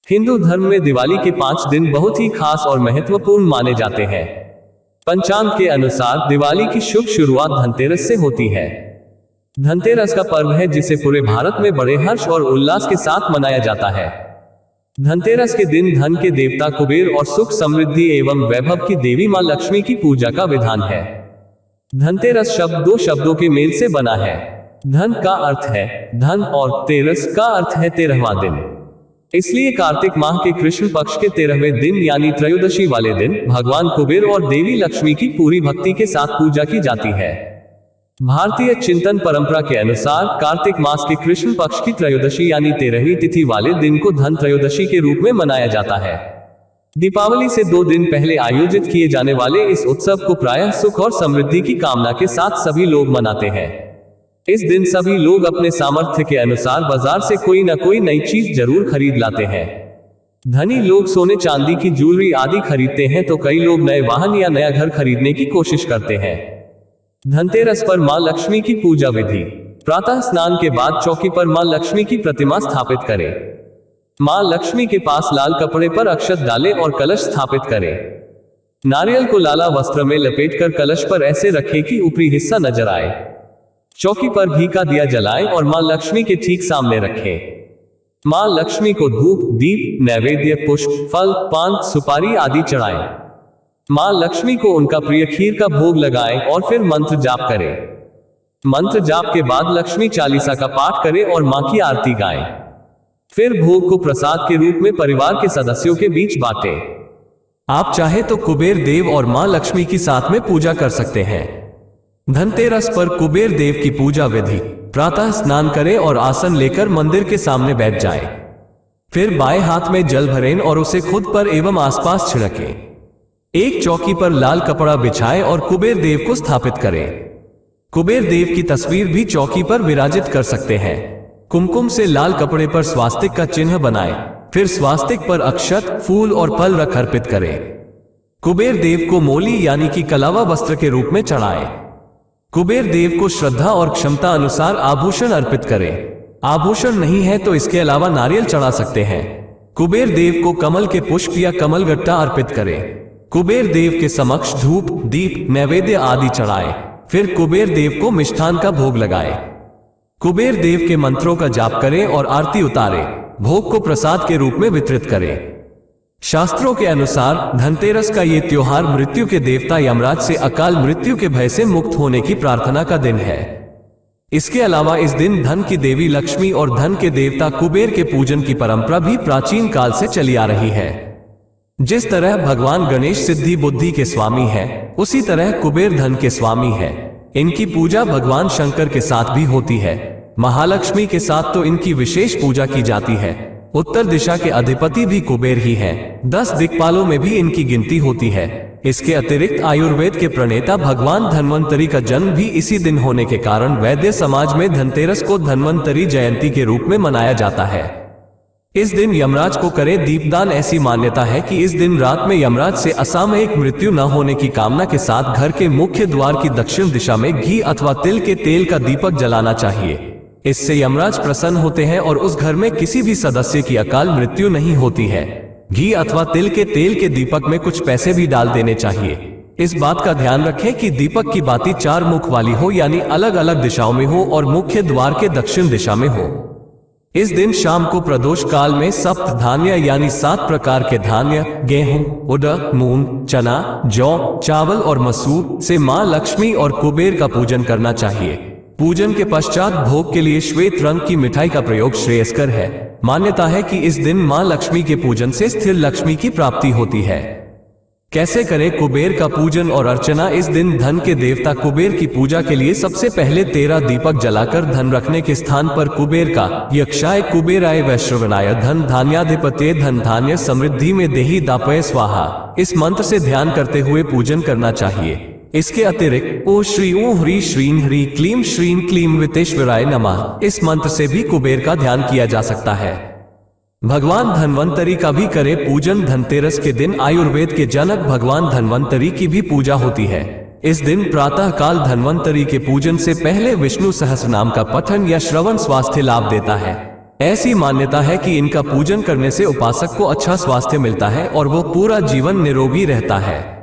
हिंदू धर्म में दिवाली के 5 दिन बहुत ही खास और महत्वपूर्ण माने जाते हैं। पंचांग के अनुसार दिवाली की शुभ शुरुआत धनतेरस से होती है। धनतेरस का पर्व है जिसे पूरे भारत में बड़े हर्ष और उल्लास के साथ मनाया जाता है। धनतेरस के दिन धन के देवता कुबेर और सुख समृद्धि एवं वैभव की देवी मां लक्ष्मी की पूजा का विधान है। धनतेरस शब्द 2 शब्दों के मेल से बना है। धन का अर्थ है धन और तेरस का अर्थ है 13वां दिन। इसलिए कार्तिक माह के कृष्ण पक्ष के 13वें दिन यानी त्रयोदशी वाले दिन भगवान कुबेर और देवी लक्ष्मी की पूरी भक्ति के साथ पूजा की जाती है। भारतीय चिंतन परंपरा के अनुसार कार्तिक मास के कृष्ण पक्ष की त्रयोदशी यानी 13वीं तिथि वाले दिन को धन त्रयोदशी के रूप में मनाया जाता है। दीपावली से 2 दिन पहले आयोजित किए जाने वाले इस उत्सव को प्रायः सुख और समृद्धि की कामना के साथ सभी लोग मनाते हैं। इस दिन सभी लोग अपने सामर्थ्य के अनुसार बाजार से कोई न कोई नई चीज जरूर खरीद लाते हैं। धनी लोग सोने चांदी की ज्वेलरी आदि खरीदते हैं तो कई लोग नए वाहन या नया घर खरीदने की कोशिश करते हैं। धनतेरस पर मां लक्ष्मी की पूजा विधि। प्रातः स्नान के बाद चौकी पर मां लक्ष्मी की प्रतिमा स्थापित करें। मां लक्ष्मी के पास लाल कपड़े पर अक्षत डालें और कलश स्थापित करें। नारियल को लाला वस्त्र में लपेटकर कलश पर ऐसे रखें कि ऊपरी हिस्सा नजर आए। चौकी पर घी का दिया जलाएं और मां लक्ष्मी के ठीक सामने रखें। मां लक्ष्मी को धूप, दीप, नैवेद्य, पुष्प, फल, पान, सुपारी आदि चढ़ाएं। मां लक्ष्मी को उनका प्रिय खीर का भोग लगाएं और फिर मंत्र जाप करें। मंत्र जाप के बाद लक्ष्मी चालीसा का पाठ करें और मां की आरती गाएं। फिर भोग को प्रसाद के रूप में परिवार के सदस्यों के बीच बांटें। आप चाहे तो कुबेर देव और मां लक्ष्मी की साथ में पूजा कर सकते हैं। धनतेरस पर कुबेर देव की पूजा विधि। प्रातः स्नान करें और आसन लेकर मंदिर के सामने बैठ जाएं। फिर बाएं हाथ में जल भरें और उसे खुद पर एवं आसपास छिड़कें। एक चौकी पर लाल कपड़ा बिछाएं और कुबेर देव को स्थापित करें। कुबेर देव की तस्वीर भी चौकी पर विराजित कर सकते हैं। कुमकुम से लाल कपड़े पर स्वास्तिक का चिन्ह बनाएं। फिर स्वास्तिक पर अक्षत, फूल और फल रख अर्पित करें। कुबेर देव को मोली यानी कि कलावा वस्त्र के रूप में चढ़ाएं। कुबेर देव को श्रद्धा और क्षमता अनुसार आभूषण अर्पित करें। आभूषण नहीं है तो इसके अलावा नारियल चढ़ा सकते हैं। कुबेर देव को कमल के पुष्प या कमल गट्टा अर्पित करें। कुबेर देव के समक्ष धूप, दीप, नैवेद्य आदि चढ़ाएं। फिर कुबेर देव को मिष्ठान का भोग लगाएं। कुबेर देव के मंत्रों का जाप करें और आरती उतारें। भोग को प्रसाद के रूप में वितरित करें। शास्त्रों के अनुसार धनतेरस का ये त्योहार मृत्यु के देवता यमराज से अकाल मृत्यु के भय से मुक्त होने की प्रार्थना का दिन है। इसके अलावा इस दिन धन की देवी लक्ष्मी और धन के देवता कुबेर के पूजन की परंपरा भी प्राचीन काल से चली आ रही है। जिस तरह भगवान गणेश सिद्धि बुद्धि के स्वामी है, उसी तरह कुबेर धन के स्वामी है। इनकी पूजा भगवान शंकर के साथ भी होती है। महालक्ष्मी के साथ तो इनकी विशेष पूजा की जाती है। उत्तर दिशा के अधिपति भी कुबेर ही हैं। 10 दिक्पालों में भी इनकी गिनती होती है। इसके अतिरिक्त आयुर्वेद के प्रणेता भगवान धन्वंतरी का जन्म भी इसी दिन होने के कारण वैद्य समाज में धनतेरस को धन्वंतरी जयंती के रूप में मनाया जाता है। इस दिन यमराज को करें दीपदान। ऐसी मान्यता है कि इस दिन रात में यमराज से असामयिक मृत्यु न होने की कामना के साथ घर के मुख्य द्वार की दक्षिण दिशा में घी अथवा तिल के तेल का दीपक जलाना चाहिए। इससे यमराज प्रसन्न होते हैं और उस घर में किसी भी सदस्य की अकाल मृत्यु नहीं होती है। घी अथवा तिल के तेल के दीपक में कुछ पैसे भी डाल देने चाहिए। इस बात का ध्यान रखें कि दीपक की बाती 4 मुख वाली हो यानी अलग अलग दिशाओं में हो और मुख्य द्वार के दक्षिण दिशा में हो। इस दिन शाम को प्रदोष काल में सप्त धान्य यानी 7 प्रकार के धान्य गेहूं, उड़द, मूंग, चना, जौ, चावल और मसूर से मां लक्ष्मी और कुबेर का पूजन करना चाहिए। पूजन के पश्चात भोग के लिए श्वेत रंग की मिठाई का प्रयोग श्रेयस्कर है। मान्यता है कि इस दिन मां लक्ष्मी के पूजन से स्थिर लक्ष्मी की प्राप्ति होती है। कैसे करें कुबेर का पूजन और अर्चना। इस दिन धन के देवता कुबेर की पूजा के लिए सबसे पहले 13 दीपक जलाकर धन रखने के स्थान पर कुबेर का यक्षाय कुबेराय वैश्रवणाय धन धान्याधिपत्ये धन धान्य समृद्धि में देहि दापय स्वाहा इस मंत्र से ध्यान करते हुए पूजन करना चाहिए। इसके अतिरिक्त ओ श्री ॐ ह्री श्रीं ह्री क्लीं श्रीं क्लीं वितेश्वराय नमः इस मंत्र से भी कुबेर का ध्यान किया जा सकता है। भगवान धन्वंतरी का भी करें पूजन। धनतेरस के दिन आयुर्वेद के जनक भगवान धन्वंतरी की भी पूजा होती है। इस दिन प्रातः काल धन्वंतरी के पूजन से पहले विष्णु सहस्रनाम का पठन या श्रवण स्वास्थ्य लाभ देता है। ऐसी मान्यता है कि इनका पूजन करने से उपासक को अच्छा स्वास्थ्य मिलता है और वो पूरा जीवन निरोगी रहता है।